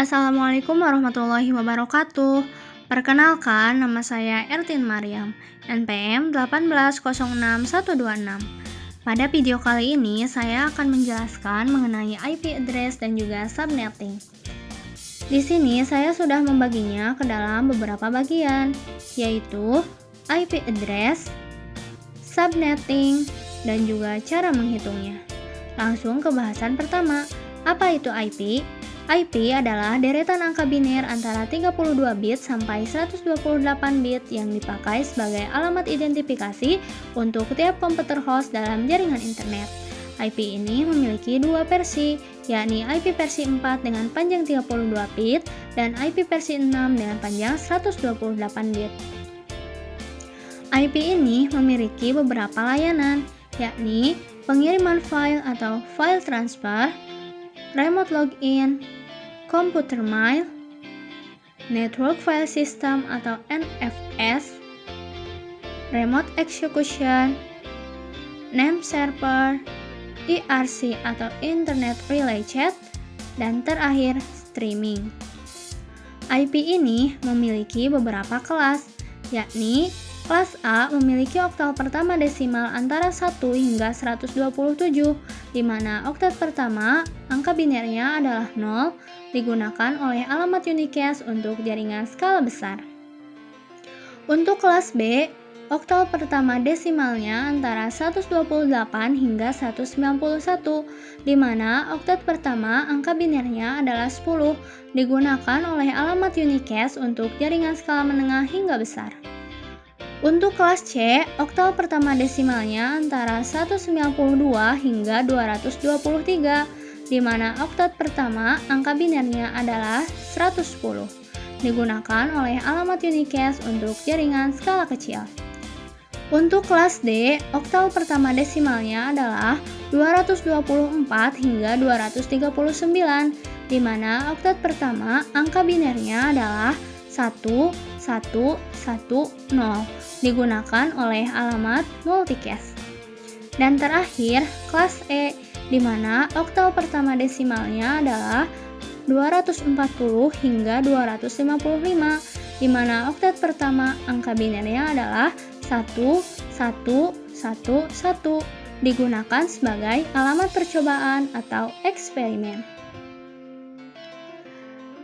Assalamualaikum warahmatullahi wabarakatuh. Perkenalkan, nama saya Ertin Mariam, NPM 1806126. Pada video kali ini, saya akan menjelaskan mengenai IP address dan juga subnetting. Di sini saya sudah membaginya ke dalam beberapa bagian, yaitu IP address, subnetting, dan juga cara menghitungnya. Langsung ke bahasan pertama, apa itu IP? IP adalah deretan angka biner antara 32 bit sampai 128 bit yang dipakai sebagai alamat identifikasi untuk tiap komputer host dalam jaringan internet. IP ini memiliki dua versi, yakni IP versi 4 dengan panjang 32 bit dan IP versi 6 dengan panjang 128 bit. IP ini memiliki beberapa layanan, yakni pengiriman file atau file transfer, remote login, computer mile, network file system atau NFS, remote execution, name server, IRC atau internet relay chat, dan terakhir streaming. IP ini memiliki beberapa kelas, yakni kelas A memiliki oktal pertama desimal antara 1 hingga 127, di mana oktal pertama angka binernya adalah 0, digunakan oleh alamat unicast untuk jaringan skala besar. Untuk kelas B, oktal pertama desimalnya antara 128 hingga 191, di mana oktat pertama angka binernya adalah 10, digunakan oleh alamat unicast untuk jaringan skala menengah hingga besar. Untuk kelas C, oktal pertama desimalnya antara 192 hingga 223, di mana oktat pertama angka binernya adalah 110, digunakan oleh alamat unicast untuk jaringan skala kecil. Untuk kelas D, oktal pertama desimalnya adalah 224 hingga 239, di mana oktat pertama angka binernya adalah 1110, digunakan oleh alamat multicast. Dan terakhir, kelas E, di mana oktal pertama desimalnya adalah 240 hingga 255, di mana oktat pertama angka binernya adalah 1111, digunakan sebagai alamat percobaan atau eksperimen.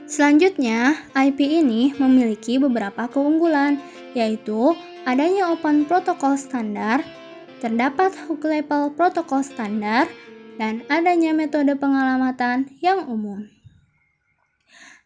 Selanjutnya, IP ini memiliki beberapa keunggulan, yaitu adanya Open Protocol Standard, terdapat hook level protokol standar, dan adanya metode pengalamatan yang umum.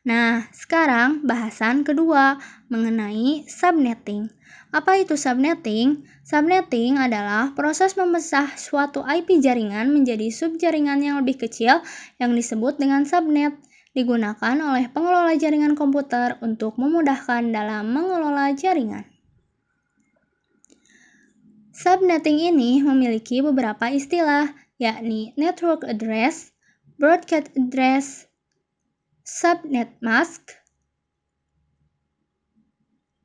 Nah, sekarang bahasan kedua mengenai subnetting. Apa itu subnetting? Subnetting adalah proses memecah suatu IP jaringan menjadi subjaringan yang lebih kecil yang disebut dengan subnet, digunakan oleh pengelola jaringan komputer untuk memudahkan dalam mengelola jaringan. Subnetting ini memiliki beberapa istilah, yakni network address, broadcast address, subnet mask,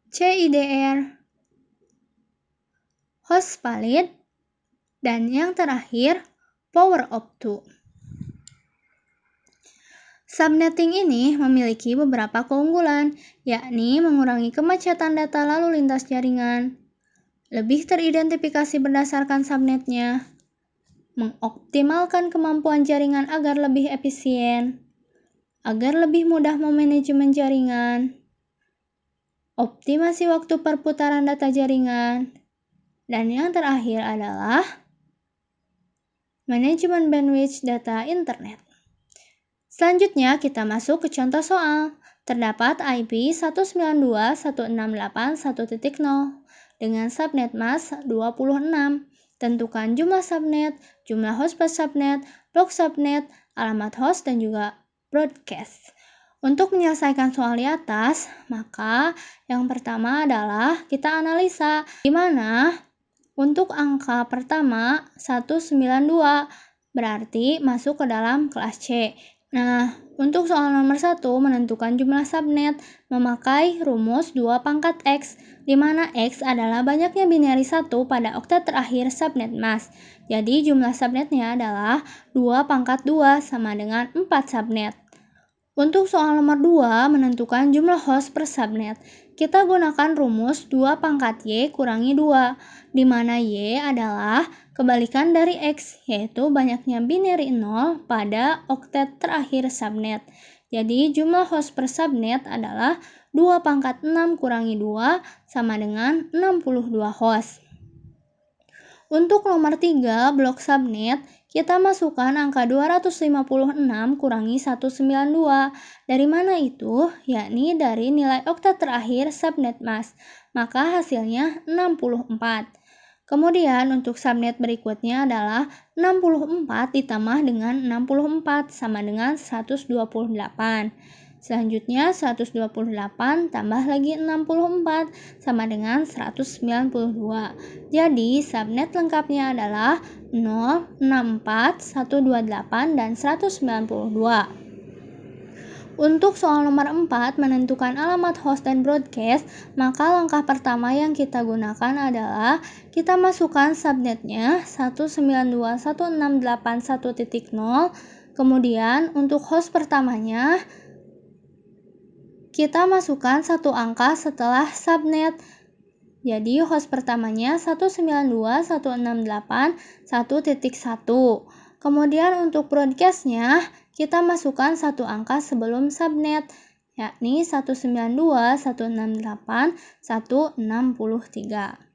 CIDR, host valid, dan yang terakhir, power of 2. Subnetting ini memiliki beberapa keunggulan, yakni mengurangi kemacetan data lalu lintas jaringan, lebih teridentifikasi berdasarkan subnetnya, mengoptimalkan kemampuan jaringan agar lebih efisien, agar lebih mudah memanajemen jaringan, optimasi waktu perputaran data jaringan, dan yang terakhir adalah manajemen bandwidth data internet. Selanjutnya kita masuk ke contoh soal. Terdapat IP 192.168.1.0 dengan subnet mask 26. Tentukan jumlah subnet, jumlah host per subnet, blok subnet, alamat host, dan juga broadcast. Untuk menyelesaikan soal di atas, maka yang pertama adalah kita analisa, di mana untuk angka pertama 192 berarti masuk ke dalam kelas C. Nah, untuk soal nomor 1 menentukan jumlah subnet memakai rumus 2 pangkat X, di mana X adalah banyaknya binary 1 pada oktat terakhir subnet mask. Jadi jumlah subnetnya adalah 2 pangkat 2 sama dengan 4 subnet. Untuk soal nomor 2, menentukan jumlah host per subnet. Kita gunakan rumus 2 pangkat Y kurangi 2, di mana Y adalah kebalikan dari X, yaitu banyaknya binary 0 pada oktet terakhir subnet. Jadi jumlah host per subnet adalah 2 pangkat 6 kurangi 2 sama dengan 62 host. Untuk nomor 3, blok subnet, kita masukkan angka 256 kurangi 192. Dari mana itu? Yakni dari nilai oktet terakhir subnet mask. Maka hasilnya 64. Kemudian untuk subnet berikutnya adalah 64 ditambah dengan 64 sama dengan 128. Selanjutnya 128 tambah lagi 64 sama dengan 192. Jadi subnet lengkapnya adalah 0, 64, 128, dan 192. Untuk soal nomor 4, menentukan alamat host dan broadcast, maka langkah pertama yang kita gunakan adalah kita masukkan subnetnya 192.168.1.0. Kemudian untuk host pertamanya, kita masukkan satu angka setelah subnet. Jadi host pertamanya 192.168.1.1. Kemudian untuk broadcastnya, kita masukkan satu angka sebelum subnet, yakni 192.168.163.